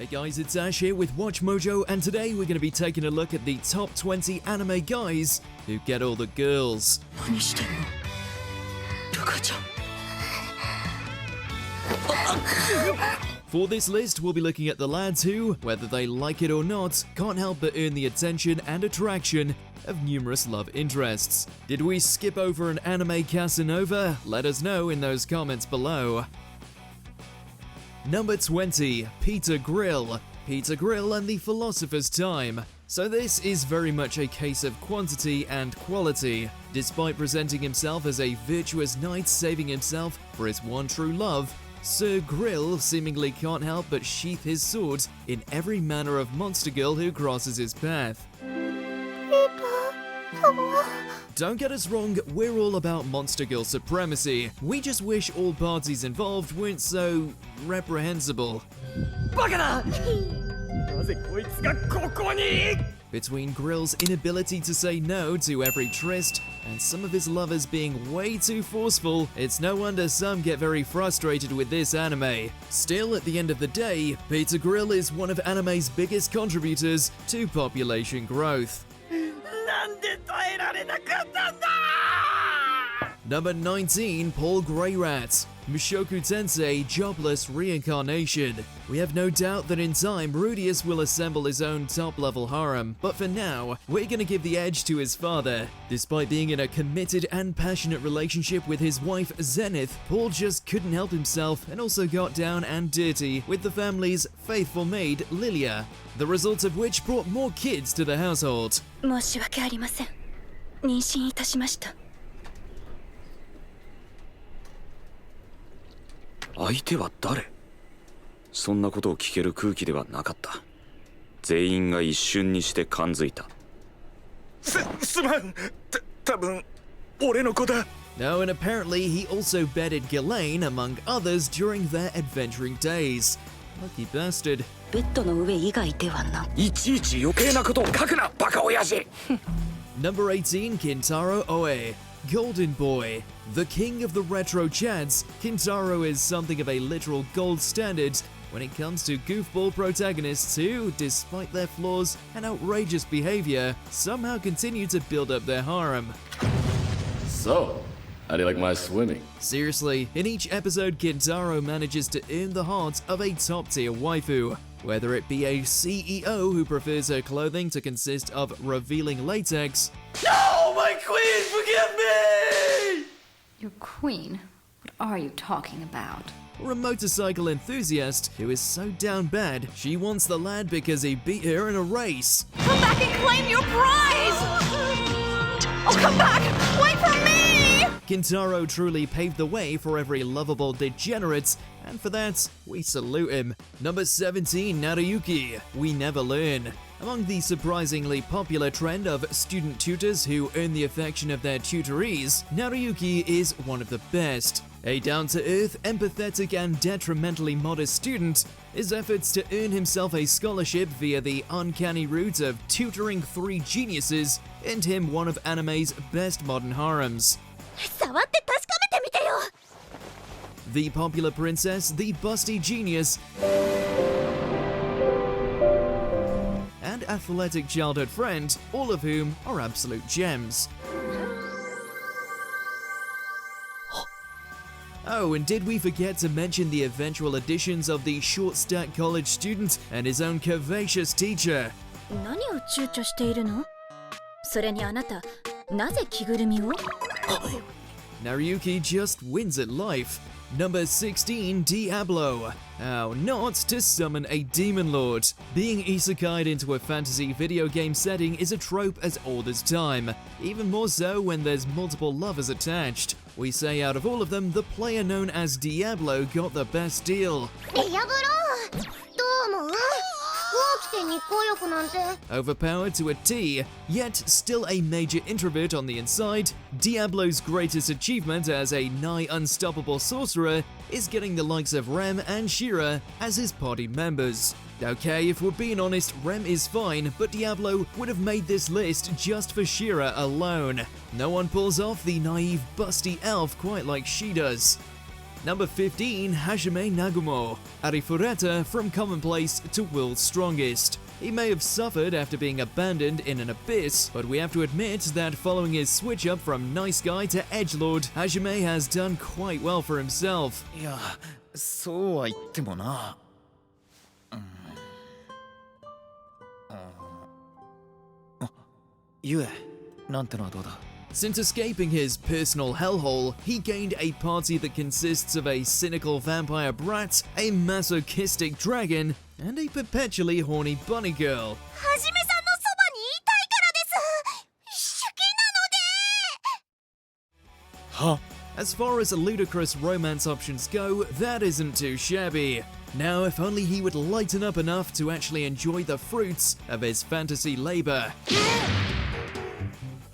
Hey guys, it's Ash here with WatchMojo, and today we're going to be taking a look at the top 20 anime guys who get all the girls. For this list, we'll be looking at the lads who, whether they like it or not, can't help but earn the attention and attraction of numerous love interests. Did we skip over an anime Casanova? Let us know in those comments below. Number 20, Peter Grill. Peter Grill and the Philosopher's Time. So this is very much a case of quantity and quality. Despite presenting himself as a virtuous knight saving himself for his one true love, Sir Grill seemingly can't help but sheath his sword in every manner of monster girl who crosses his path. Don't get us wrong, we're all about monster girl supremacy. We just wish all parties involved weren't so reprehensible. Between Grill's inability to say no to every tryst and some of his lovers being way too forceful, it's no wonder some get very frustrated with this anime. Still, at the end of the day, Peter Grill is one of anime's biggest contributors to population growth. Number 19, Paul Greyrat. Mushoku Tensei Jobless Reincarnation. We have no doubt that in time, Rudius will assemble his own top-level harem, but for now, we're gonna give the edge to his father. Despite being in a committed and passionate relationship with his wife Zenith, Paul just couldn't help himself and also got down and dirty with the family's faithful maid Lilia, the result of which brought more kids to the household. 申し訳ありません。妊娠いたしました。相手は誰？そんなことを聞ける空気ではなかった。全員が一瞬にして感づいた。すまん。多分俺の子だ。No, and apparently he also bedded Ghislaine, among others, during their adventuring days. Lucky bastard. ベッドの上以外ではな。いちいち余計なことを書くな、バカ親父。Number 18, Kintaro Oe. Golden Boy. The king of the retro chads, Kintaro is something of a literal gold standard when it comes to goofball protagonists who, despite their flaws and outrageous behavior, somehow continue to build up their harem. So, how do you like my swimming? Seriously, in each episode, Kintaro manages to earn the heart of a top-tier waifu. Whether it be a CEO who prefers her clothing to consist of revealing latex. No, my queen, forgive me! Your queen? What are you talking about? Or a motorcycle enthusiast who is so down bad she wants the lad because he beat her in a race. Come back and claim your prize! Oh, come back! Wait for me! Kintaro truly paved the way for every lovable degenerate, and for that, we salute him. Number 17, Naruyuki. We never learn. Among the surprisingly popular trend of student tutors who earn the affection of their tutorees, Naruyuki is one of the best. A down-to-earth, empathetic, and detrimentally modest student, his efforts to earn himself a scholarship via the uncanny route of tutoring 3 geniuses earned him one of anime's best modern harems. 触って確かめてみてよ。 The popular princess, the busty genius, and athletic childhood friend, all of whom are absolute gems. Oh, and did we forget to mention the eventual additions of the short-stack college student and his own curvaceous teacher? 何を躊躇しているの？それにあなた、なぜ着ぐるみを？ Naruyuki just wins at life. Number 16, Diablo. How not to summon a demon lord. Being isekai'd into a fantasy video game setting is a trope as old as time, even more so when there's multiple lovers attached. We say out of all of them, the player known as Diablo got the best deal. ディアブロー、どう思う？起きて日光浴なんて。 Overpowered to a T, yet still a major introvert on the inside, Diablo's greatest achievement as a nigh unstoppable sorcerer is getting the likes of Rem and Shira as his party members. Okay, if we're being honest, Rem is fine, but Diablo would have made this list just for Shira alone. No one pulls off the naive, busty elf quite like she does. Number 15, Hajime Nagumo, Arifureta from commonplace to world's strongest. He may have suffered after being abandoned in an abyss, but we have to admit that following his switch up from nice guy to edgelord, Hajime has done quite well for himself. いや、そうは言ってもな。ゆえ、なんてのはどうだ。 Since escaping his personal hellhole, he gained a party that consists of a cynical vampire brat, a masochistic dragon, and a perpetually horny bunny girl. はじめさんのそばにいたいからです。好きなので。は？ As far as ludicrous romance options go, that isn't too shabby. Now, if only he would lighten up enough to actually enjoy the fruits of his fantasy labor.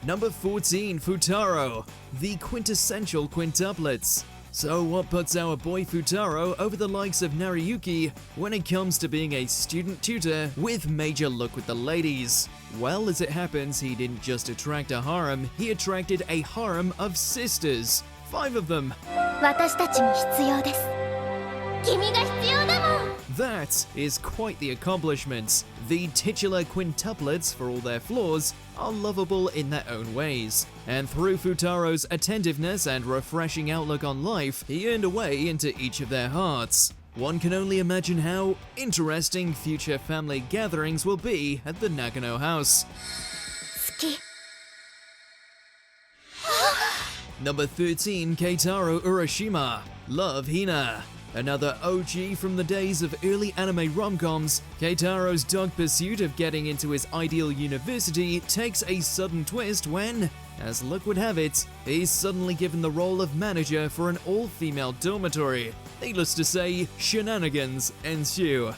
Number 14, Futaro, the quintessential quintuplets. So what puts our boy Futaro over the likes of Nariyuki when it comes to being a student tutor with major look with the ladies? Well, as it happens, he didn't just attract a harem, he attracted a harem of sisters. 5 of them. 私たちに必要です。君が必要だもん。 That is quite the accomplishment. The titular quintuplets, for all their flaws, are lovable in their own ways. And through Futaro's attentiveness and refreshing outlook on life, he earned a way into each of their hearts. One can only imagine how interesting future family gatherings will be at the Nagano house. 好き。 Number 13, Keitaro Urashima, Love Hina. Another OG from the days of early anime rom-coms, Keitaro's dog pursuit of getting into his ideal university takes a sudden twist when, as luck would have it, he's suddenly given the role of manager for an all-female dormitory. Needless to say, shenanigans ensue.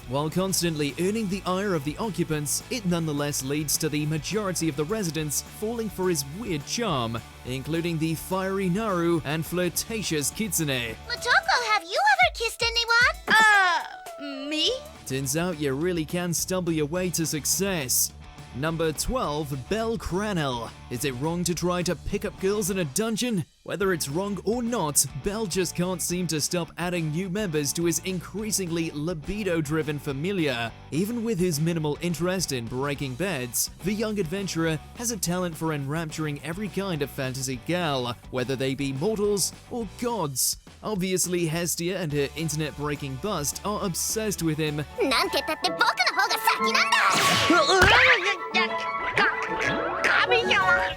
While constantly earning the ire of the occupants, it nonetheless leads to the majority of the residents falling for his weird charm, including the fiery Naru and flirtatious Kitsune. Motoko, have you ever kissed anyone? Me? Turns out you really can stumble your way to success. Number 12, Belle Cranel. Is it wrong to try to pick up girls in a dungeon? Whether it's wrong or not, Belle just can't seem to stop adding new members to his increasingly libido-driven familia. Even with his minimal interest in breaking beds, the young adventurer has a talent for enrapturing every kind of fantasy gal, whether they be mortals or gods. Obviously, Hestia and her internet-breaking bust are obsessed with him. なんて言ったって僕の方が先なんだ。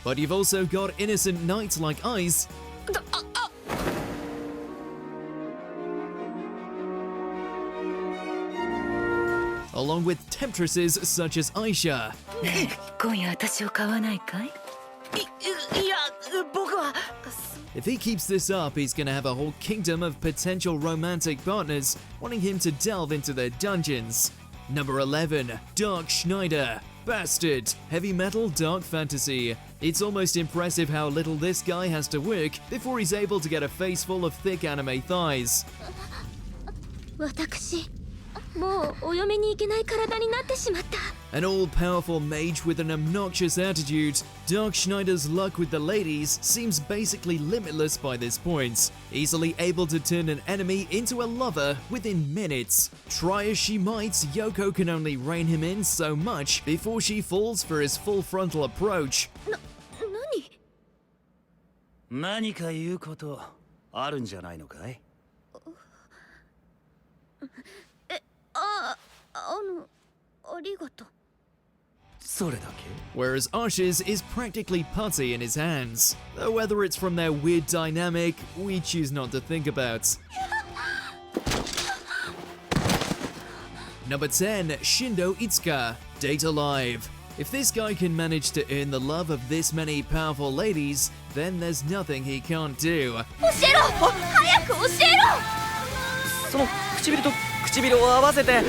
But you've also got innocent knights like Ice, along with temptresses such as Aisha. 今夜私を買わないかい？いや、僕は。 If he keeps this up, he's gonna have a whole kingdom of potential romantic partners wanting him to delve into their dungeons. Number 11, Dark Schneider. Bastard, heavy metal dark fantasy. It's almost impressive how little this guy has to work before he's able to get a face full of thick anime thighs. 私、もうお嫁に行けない体になってしまった。 An all-powerful mage with an obnoxious attitude, Dark Schneider's luck with the ladies seems basically limitless by this point, easily able to turn an enemy into a lover within minutes. Try as she might, Yoko can only rein him in so much before she falls for his full frontal approach. 何か言うことあるんじゃないのかい？ありがとう。 それだけ？ Whereas Ash's is practically putty in his hands. Though whether it's from their weird dynamic, we choose not to think about. Number 10, Shindo Itsuka, Date Alive. If this guy can manage to earn the love of this many powerful ladies, then there's nothing he can't do. 教えろ！早く教えろ！ その唇と唇を合わせて。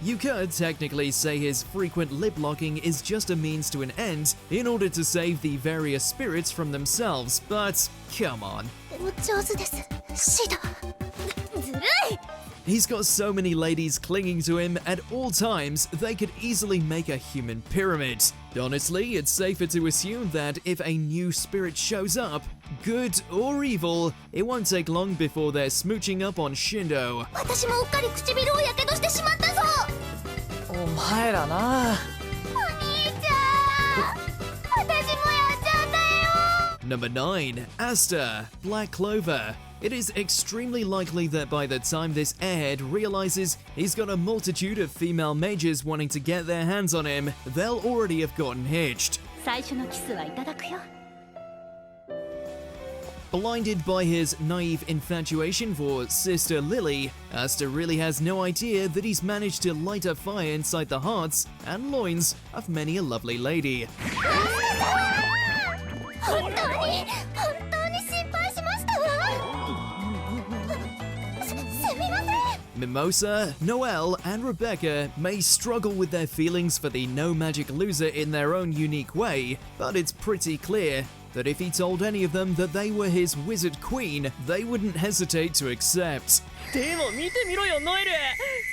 You could technically say his frequent lip locking is just a means to an end in order to save the various spirits from themselves, but come on. 上手です。シド。ずるい！ He's got so many ladies clinging to him at all times, they could easily make a human pyramid. Honestly, it's safer to assume that if a new spirit shows up, good or evil, it won't take long before they're smooching up on Shindo. 私もうっかり唇をやけどしてしまったぞ。お前らな。お兄ちゃん、私もやっちゃったよ。Number 9. Asta, Black Clover. It is extremely likely that by the time this airhead realizes he's got a multitude of female mages wanting to get their hands on him, they'll already have gotten hitched. 最初のキスはいただくよ。Blinded by his naive infatuation for Sister Lily, Asta really has no idea that he's managed to light a fire inside the hearts and loins of many a lovely lady. 本当に失敗しましたわ。すみません。 Mimosa, Noelle, and Rebecca may struggle with their feelings for the no-magic loser in their own unique way, but it's pretty clear that if he told any of them that they were his wizard queen, they wouldn't hesitate to accept. でも見てみろよノエル。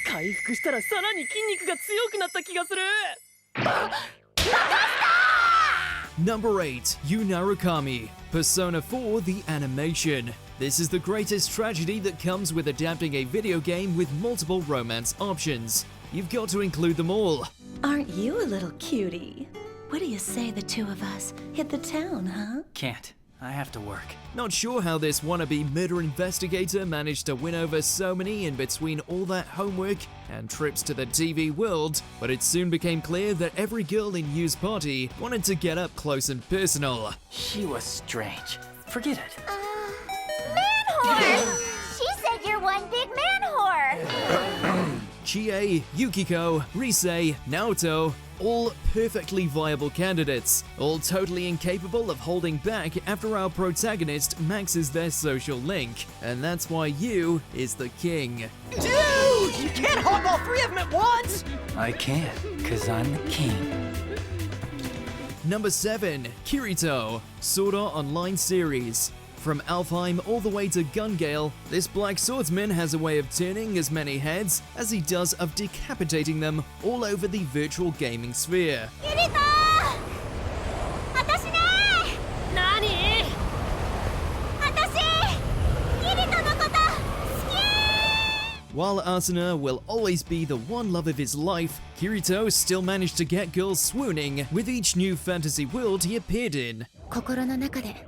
回復したらさらに筋肉が強くなった気がする。Number 8. Yu Narukami, Persona 4 The Animation. This is the greatest tragedy that comes with adapting a video game with multiple romance options. You've got to include them all. Aren't you a little cutie? What do you say the two of us hit the town, huh? Can't. I have to work. Not sure how this wannabe murder investigator managed to win over so many in between all that homework and trips to the TV world, but it soon became clear that every girl in Yu's party wanted to get up close and personal. She was strange. Forget it. Man whore! She said you're one big man whore! Chie, Yukiko, Rise, Naoto, all perfectly viable candidates, all totally incapable of holding back after our protagonist maxes their social link, and that's why Yu is the king. Dude, you can't hold all three of them at once. I can, cause I'm the king. Number 7. Kirito, Sword Art Online series. From Alfheim all the way to Gungale, this black swordsman has a way of turning as many heads as he does of decapitating them all over the virtual gaming sphere. キリト！私ね！何？私！キリトのこと好き！ While Asuna will always be the one love of his life, Kirito still managed to get girls swooning with each new fantasy world he appeared in. 心の中で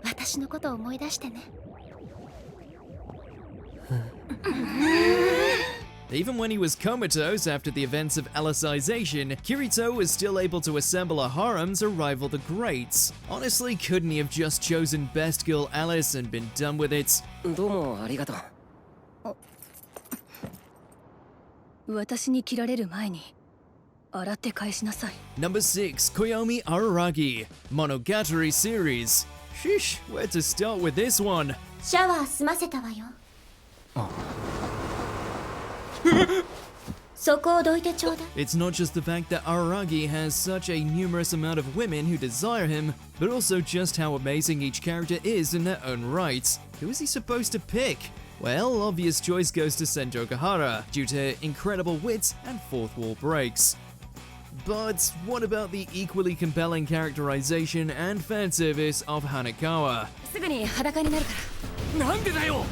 私のことを思い出してね。Even when he was comatose after the events of Alicization, Kirito was still able to assemble a harem to rival the greats. Honestly, couldn't he have just chosen best girl Alice and been done with it? どうもありがとう。私に切られる前に洗って返しなさい。 Number 6. Koyomi Araragi, Monogatari series. Sheesh, where to start with this one? シャワー済ませたわよ。そこをどいてちょうだい。 It's not just the fact that Araragi has such a numerous amount of women who desire him, but also just how amazing each character is in their own right. Who is he supposed to pick? Well, obvious choice goes to Sendo Gahara, due to her incredible wit and fourth wall breaks. But what about the equally compelling characterization and fan service of Hanekawa? すぐに裸になるかなんでだよ。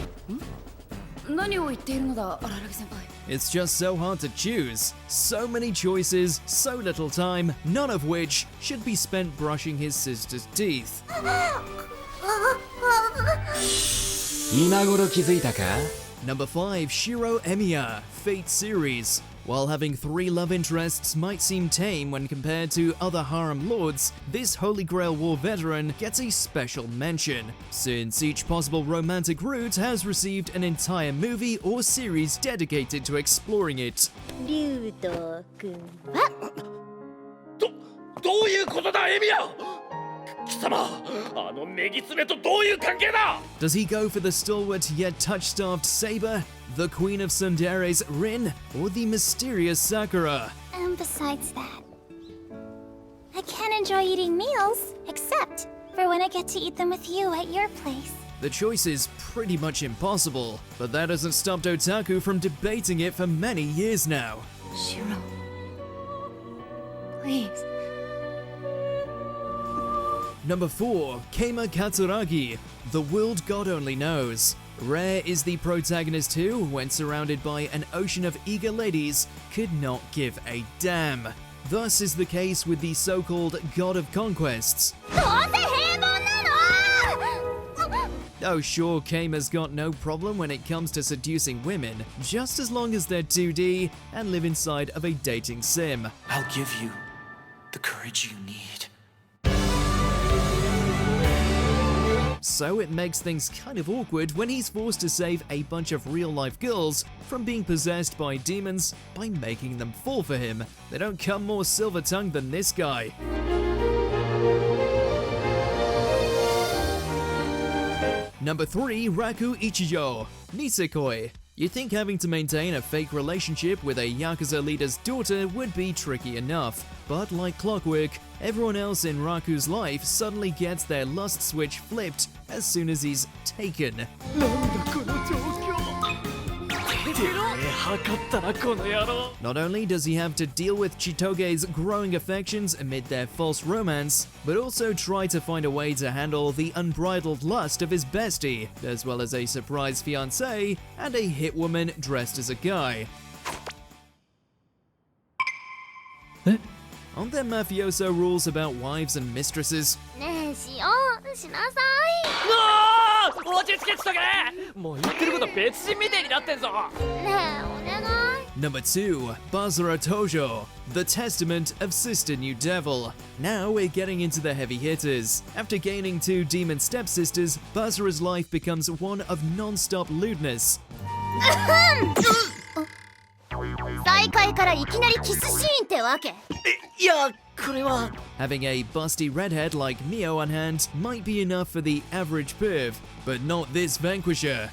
ら。何を言っているのだ、荒木先輩。It's just so hard to choose. So many choices, so little time, none of which should be spent brushing his sister's teeth. 今頃気づいたか？ Number 5. Shiro Emiya, Fate series. While having 3 love interests might seem tame when compared to other harem lords, this Holy Grail War veteran gets a special mention, since each possible romantic route has received an entire movie or series dedicated to exploring it. 竜斗くんはどういうことだエミヤ。貴様、あのメギツネとどういう関係だ。 Does he go for the stalwart yet touch-starved Saber, the Queen of Tsundere's Rin, or the mysterious Sakura? And besides that, I can't enjoy eating meals except for when I get to eat them with you at your place. The choice is pretty much impossible, but that hasn't stopped otaku from debating it for many years now. Shiro. Please. Number 4, Keima Katsuragi, The World God Only Knows. Rare is the protagonist who, when surrounded by an ocean of eager ladies, could not give a damn. Thus is the case with the so-called God of Conquests. どうせ平凡なの。 Oh sure, Keima's got no problem when it comes to seducing women, just as long as they're 2D and live inside of a dating sim. I'll give you the courage you need. So it makes things kind of awkward when he's forced to save a bunch of real-life girls from being possessed by demons by making them fall for him. They don't come more silver-tongued than this guy. Number 3, Raku Ichijo, Nisekoi. You'd think having to maintain a fake relationship with a Yakuza leader's daughter would be tricky enough, but like clockwork, everyone else in Raku's life suddenly gets their lust switch flipped as soon as he's taken. Not only does he have to deal with Chitoge's growing affections amid their false romance, but also try to find a way to handle the unbridled lust of his bestie, as well as a surprise fiancé and a hit woman dressed as a guy. Aren't there mafioso rules about wives and mistresses? ねえしようしなさい。落ち着けちとけ。もう言ってること別人みてえになってんぞ。ねえお願い。 Number 2, Basara Tojo, The Testament of Sister New Devil. Now we're getting into the heavy hitters. After gaining 2 demon stepsisters, Basara's life becomes one of non-stop lewdness. 再会からいきなりキスシーンってわけ。いや、これは。 Having a busty redhead like Mio on hand might be enough for the average perv, but not this vanquisher.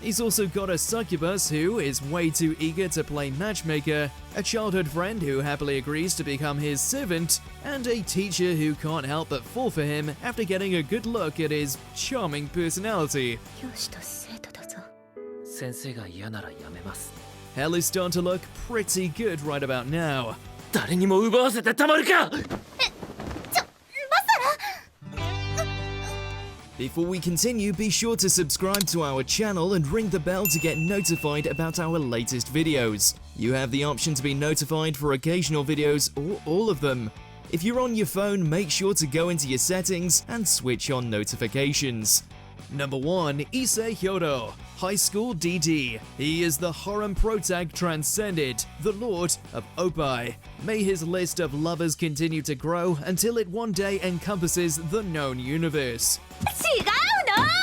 He's also got a succubus who is way too eager to play matchmaker, a childhood friend who happily agrees to become his servant, and a teacher who can't help but fall for him after getting a good look at his charming personality. 教師と生徒だぞ。先生が嫌ならやめます。 Hell is starting to look pretty good right about now. 誰にも奪わせてたまるか。 Before we continue, be sure to subscribe to our channel and ring the bell to get notified about our latest videos. You have the option to be notified for occasional videos or all of them. If you're on your phone, make sure to go into your settings and switch on notifications. Number 1, Issei Hyodo, High School DD. He is the Harem protag transcended, the Lord of Oppai. May his list of lovers continue to grow until it one day encompasses the known universe. 違う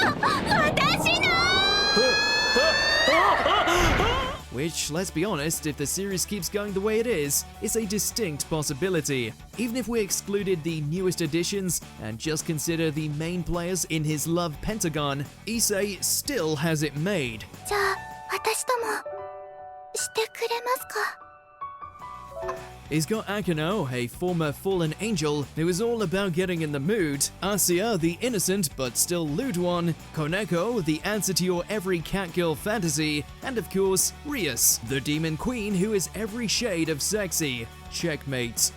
の。私の。 Which, let's be honest, if the series keeps going the way it is a distinct possibility. Even if we excluded the newest additions and just consider the main players in his love pentagon, Issei still has it made. じゃあ私ともしてくれますか。 He's got Akano, a former fallen angel who is all about getting in the mood, Asuya, the innocent but still lewd one, Koneko, the answer to your every catgirl fantasy, and of course, Rias, the demon queen who is every shade of sexy. Checkmate.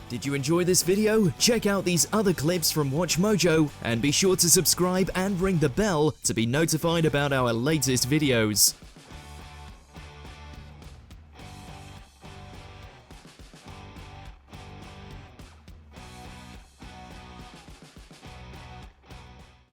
Did you enjoy this video? Check out these other clips from WatchMojo and be sure to subscribe and ring the bell to be notified about our latest videos.